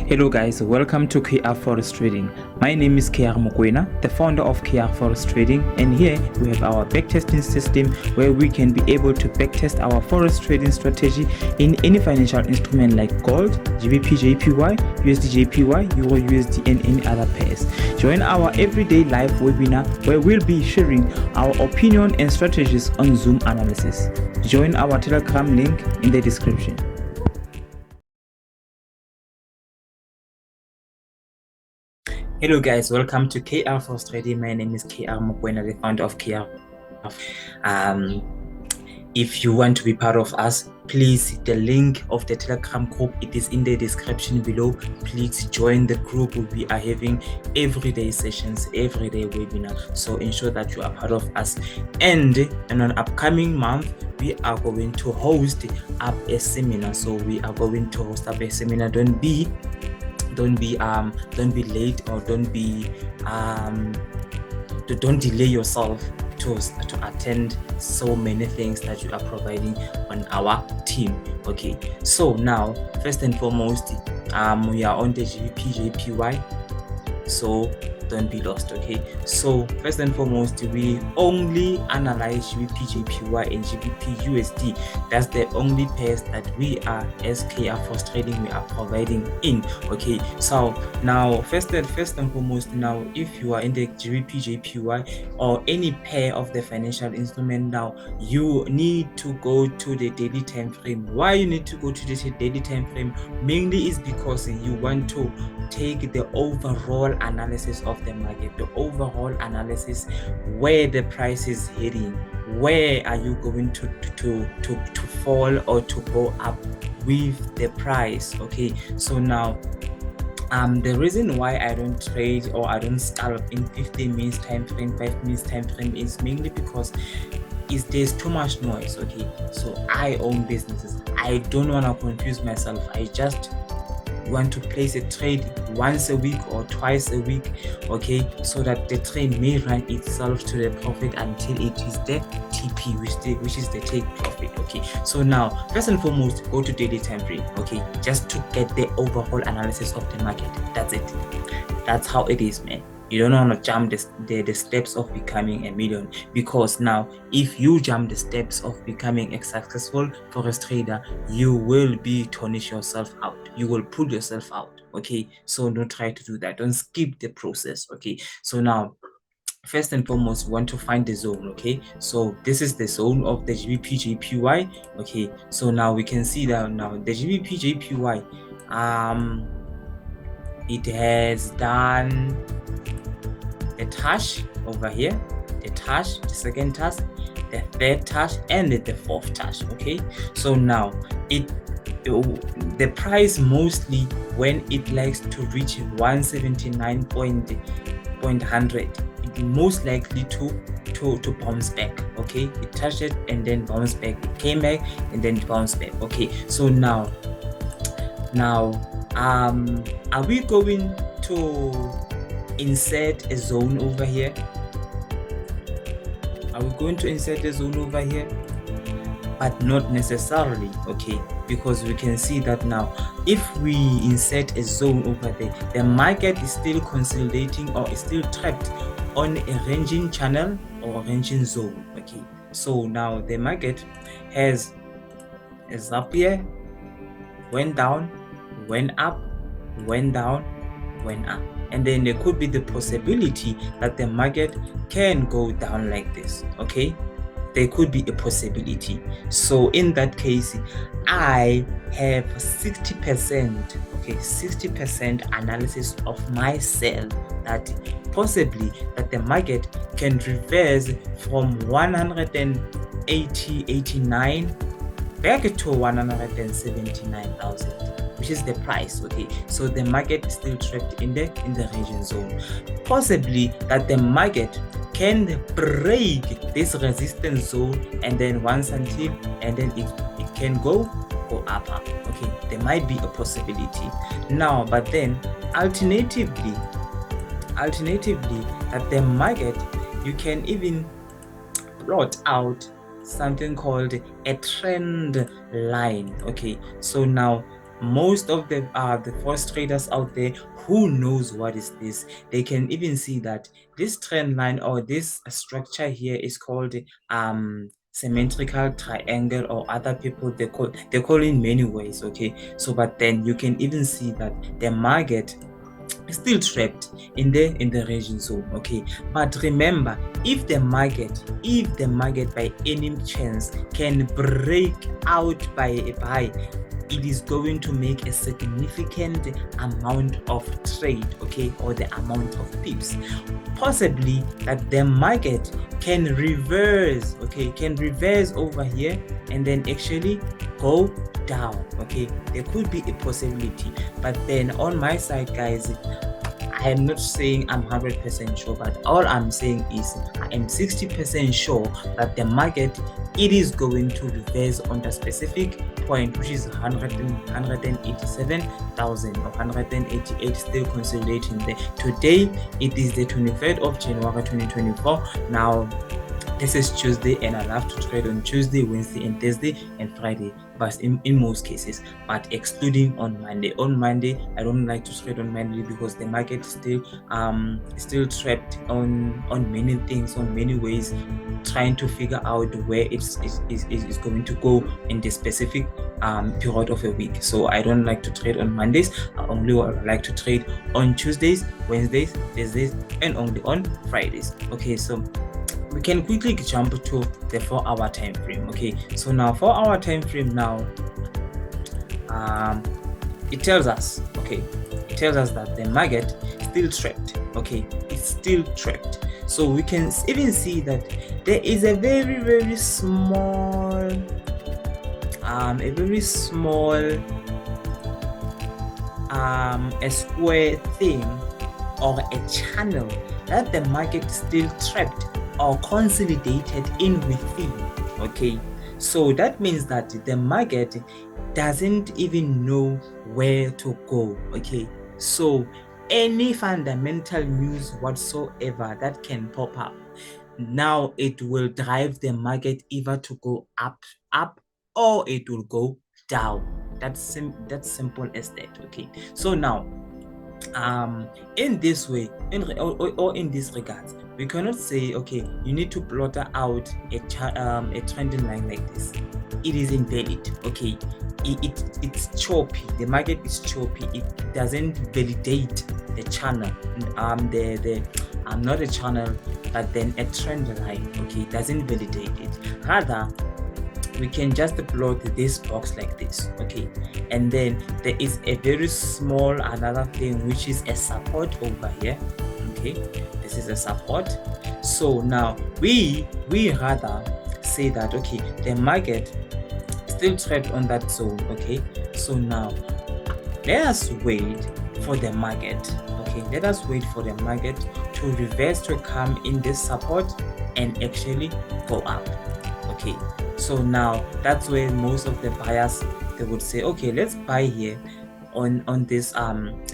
Hello guys, welcome to KR Forex Trading. My name is KR Mokwena, the founder of KR Forex Trading, and here we have our backtesting system where we can be able to backtest our forex trading strategy in any financial instrument like gold, GBP JPY, USD JPY, Euro USD, and any other pairs. Join our everyday live webinar where we'll be sharing our opinion and strategies on Zoom analysis. Join our Telegram link in the description. Hello guys, welcome to KR Forex Trading. My name is KR Mokwena, the founder of KR. If you want to be part of us, please, the link of the Telegram group, it is in the description below. Please join the group. We are having everyday sessions, everyday webinar. So ensure that you are part of us. And in an upcoming month, we are going to host up a seminar. So we are going to host up a seminar. Don't be late, or don't delay yourself to attend so many things that you are providing on our team. Okay, so now first and foremost, we are on the GBP JPY, so don't be lost. Okay, so first and foremost, we only analyze GBP JPY and GBP USD. That's the only pairs that we are, as KR Forex Trading, we are providing in. Okay, so now first and foremost, now if you are in the GBP JPY or any pair of the financial instrument, now you need to go to the daily time frame. Why you need to go to the daily time frame? Mainly is because you want to take the overall analysis of the market, the overall analysis, where the price is heading, where are you going to fall or to go up with the price. Okay, so now the reason why I don't trade or I don't scalp in 15 minutes time frame, 5 minutes time frame is mainly because there's too much noise. Okay, so I own businesses, I don't want to confuse myself. I just want to place a trade once a week or twice a week, okay, so that the trade may run itself to the profit until it is the TP, which is the take profit. Okay, so now first and foremost, go to daily time frame, okay, just to get the overall analysis of the market. That's it. That's how it is, man. You don't want to jump the steps of becoming a million, because now if you jump the steps of becoming a successful forex trader, you will be tarnish yourself out. You will pull yourself out. Okay, so don't try to do that. Don't skip the process. Okay, so now first and foremost, we want to find the zone. Okay, so this is the zone of the GBP JPY. Okay, so now we can see that now the GBP JPY, it has done the touch over here, the touch, the second touch, the third touch, and the fourth touch. Okay, so now the price mostly, when it likes to reach 179.100, it most likely to bounce back. Okay, it touched it and then bounced back, it came back and then bounced back. Okay, so now are we going to insert a zone over here? Are we going to insert a zone over here? But not necessarily. Okay, because we can see that now if we insert a zone over there, the market is still consolidating or is still trapped on a ranging channel or ranging zone. Okay, so now the market has up here, went down, went up, went down, went up, and then there could be the possibility that the market can go down like this. Okay, there could be a possibility. So in that case, I have 60%, okay, 60% analysis of myself that possibly that the market can reverse from 189 back to 179,000, which is the price. Okay, so the market is still trapped in the region zone. Possibly that the market can break this resistance zone, and then once until, and then it can go up. Okay, there might be a possibility now, but then alternatively that the market, you can even plot out something called a trend line. Okay, so now most of the forex traders out there who knows what is this, they can even see that this trend line or this structure here is called symmetrical triangle, or other people they call in many ways. Okay, so but then you can even see that the market is still trapped in the region zone. Okay, but remember, if the market by any chance can break out by a buy, it is going to make a significant amount of trade, okay, or the amount of pips. Possibly that the market can reverse, okay, can reverse over here and then actually go down. Okay, there could be a possibility, but then on my side, guys, I am not saying I'm 100% sure, but all I'm saying is I am 60% sure that the market, it is going to reverse on the specific point, which is 187,000 or 188, still consolidating there. Today it is the 23rd of January 2024. Now this is Tuesday, and I love to trade on Tuesday, Wednesday, and Thursday, and Friday, but in most cases, but excluding on Monday. On Monday, I don't like to trade on Monday because the market is still trapped on many things, on many ways, trying to figure out where it's going to go in the specific period of a week. So I don't like to trade on Mondays. I only like to trade on Tuesdays, Wednesdays, Thursdays, and only on Fridays. Okay, so we can quickly jump to the 4-hour time frame. Okay, so now 4-hour time frame now, it tells us that the market is still trapped. Okay, it's still trapped. So we can even see that there is a very small a square thing or a channel that the market is still trapped or consolidated in within. Okay, so that means that the market doesn't even know where to go. Okay, so any fundamental news whatsoever that can pop up, now it will drive the market either to go up or it will go down. That's simple as that. Okay, so now in this way, or in this regards, we cannot say, okay, you need to plot out a trending line like this. It is invalid. Okay, it's choppy. The market is choppy. It doesn't validate the channel. Not a channel, but then a trend line. Okay, it doesn't validate it. Rather, we can just plot this box like this. Okay, and then there is a very small another thing, which is a support over here. Okay, this is a support. So now we rather say that, okay, the market still trapped on that zone. Okay, so now let us wait for the market. Okay, let us wait for the market to reverse, to come in this support and actually go up. Okay, so now that's where most of the buyers, they would say, okay, let's buy here on this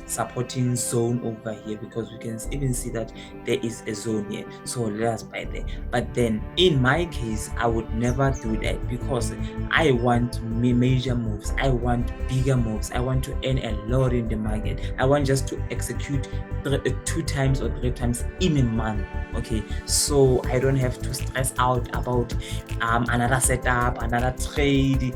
supporting zone over here, because we can even see that there is a zone here. So let us buy there. But then in my case, I would never do that, because I want major moves, I want bigger moves, I want to earn a lot in the market. I want just to execute 2 times or 3 times in a month. Okay, so I don't have to stress out about another setup, another trade,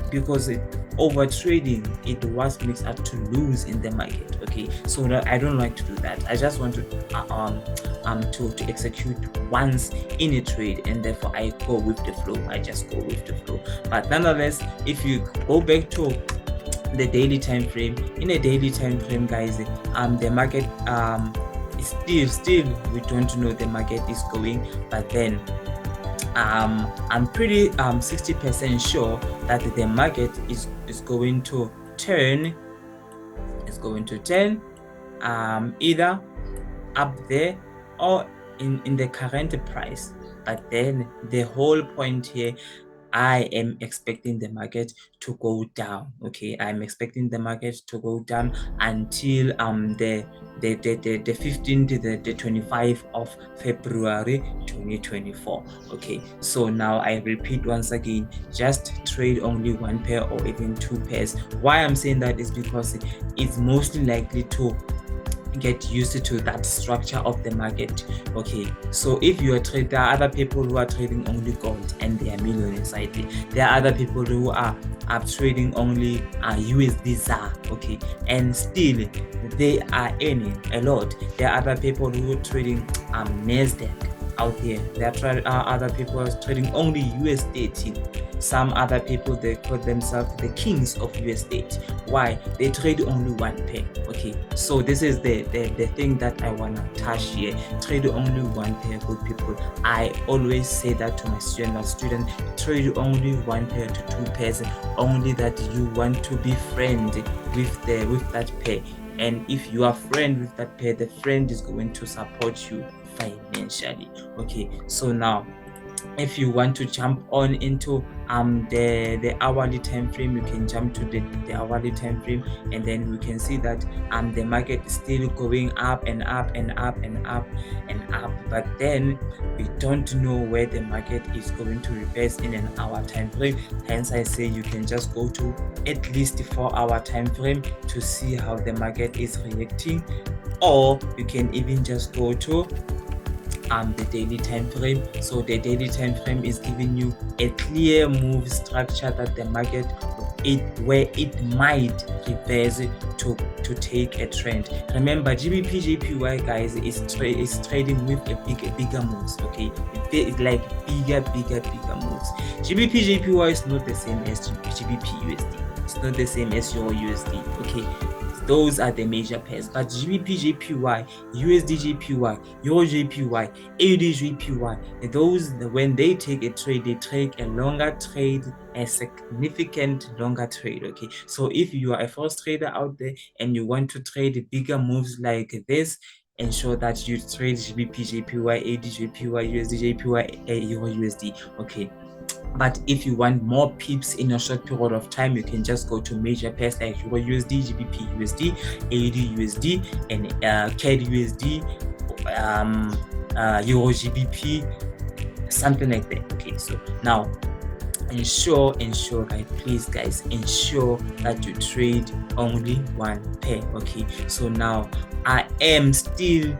because over trading, it was makes us to lose in the market. Okay, so I don't like to do that. I just want to execute once in a trade, and therefore I go with the flow. I just go with the flow. But nonetheless, if you go back to the daily time frame, in a daily time frame, guys, the market still we don't know the market is going, but then I'm pretty 60% sure that the market is going to turn either up there or in the current price. But then the whole point here, I am expecting the market to go down. Okay, I'm expecting the market to go down until the 15th, the 25th of February 2024. Okay, so now I repeat once again, just trade only one pair or even two pairs. Why I'm saying that is because it's mostly likely to get used to that structure of the market. Okay, so if you are trading, there are other people who are trading only gold and they are millionaires. There are other people who are trading only USD ZAR. Okay, and still they are earning a lot. There are other people who are trading Nasdaq out there. There are other people trading only USD. Some other people, they call themselves the kings of USD. Why? They trade only one pair. Okay, so this is the thing that I want to touch here. Trade only one pair, good people. I always say that to my student, trade only one pair to two pairs, only that you want to be friend with that pair. And if you are friend with that pair, the friend is going to support you financially. Okay, so now if you want to jump on into the hourly time frame, you can jump to the hourly time frame, and then we can see that the market is still going up and up and up and up and up, but then we don't know where the market is going to reverse in an hour time frame. Hence I say you can just go to at least 4-hour time frame to see how the market is reacting, or you can even just go to the daily time frame. So the daily time frame is giving you a clear move structure that the market where it might reverse to take a trend. Remember, GBP JPY guys is trading with a bigger moves. Okay, it's like bigger moves. GBP JPY is not the same as GBP USD. It's not the same as your USD. Okay, those are the major pairs. But GBP JPY, USD JPY, Euro JPY, AUD JPY, those, when they take a trade, they take a longer trade, a significant longer trade. Okay, so if you are a Forex trader out there and you want to trade bigger moves like this, ensure that you trade GBP JPY, AUD JPY, USD JPY, Euro USD. Okay, but if you want more pips in a short period of time, you can just go to major pairs like Euro USD, GBP USD, AUD USD, and CAD USD, Euro GBP, something like that. Okay, so now ensure guys, please guys, ensure that you trade only one pair. Okay, so now I am still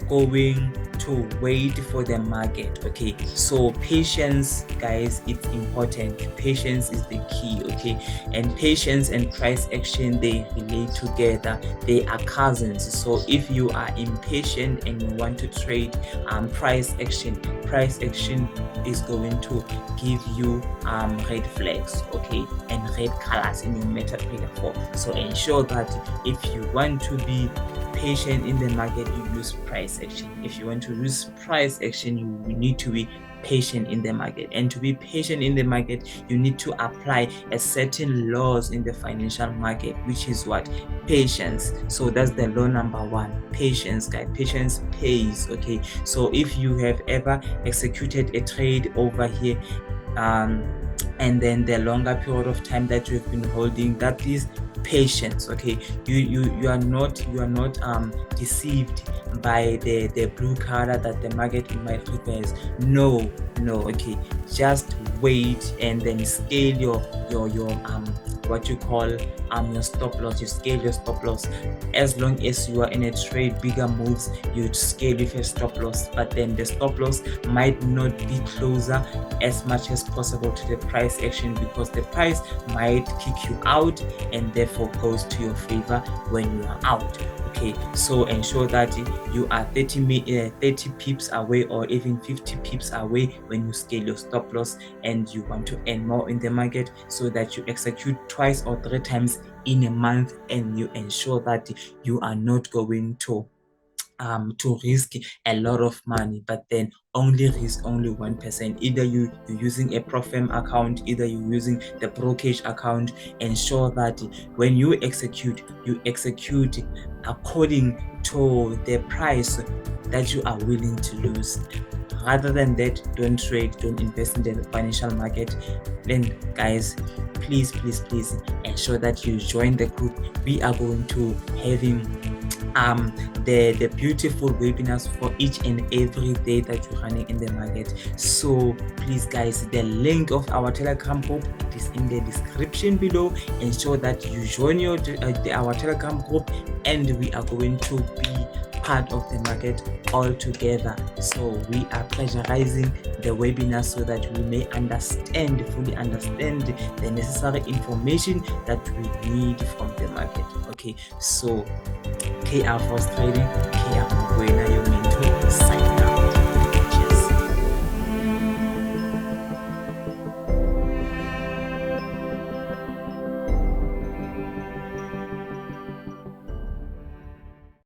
going to wait for the market. Okay, so patience guys, it's important. Patience is the key. Okay, and patience and price action, they relate together, they are cousins. So if you are impatient and you want to trade price action is going to give you red flags, okay, and red colors in your Metatrader 4. So ensure that if you want to be patient in the market, you use price action. If you want to use price action, you need to be patient in the market, and to be patient in the market, you need to apply a certain laws in the financial market, which is what? Patience. So that's the law number 1, patience guys. Patience pays. Okay, so if you have ever executed a trade over here, and then the longer period of time that you've been holding, that is patience. Okay, you are not deceived by the blue color that the market might reverse. No, okay, just wait and then scale your what you call your stop loss. You scale your stop loss. As long as you are in a trade bigger moves, you scale with a stop loss, but then the stop loss might not be closer as much as possible to the price action, because the price might kick you out and therefore goes to your favor when you are out. Okay, so ensure that you are 30 pips away or even 50 pips away when you scale your stop loss, and you want to earn more in the market, so that you execute 2 or 3 times in a month, and you ensure that you are not going to risk a lot of money, but then only risk only 1%. Either you're using a Profirm account, either you're using the brokerage account. Ensure that when you execute according to the price that you are willing to lose. rather than that, don't trade, don't invest in the financial market. Then guys, please ensure that you join the group. We are going to having the beautiful webinars for each and every day that you're running in the market. So please guys, the link of our Telegram group is in the description below. Ensure that you join our Telegram group, and we are going to be part of the market all together. So we are pressurizing the webinar so that we may fully understand the necessary information that we need from the market. Okay, so KR Forex Trading, KR Mugwena, your mentor, signing out.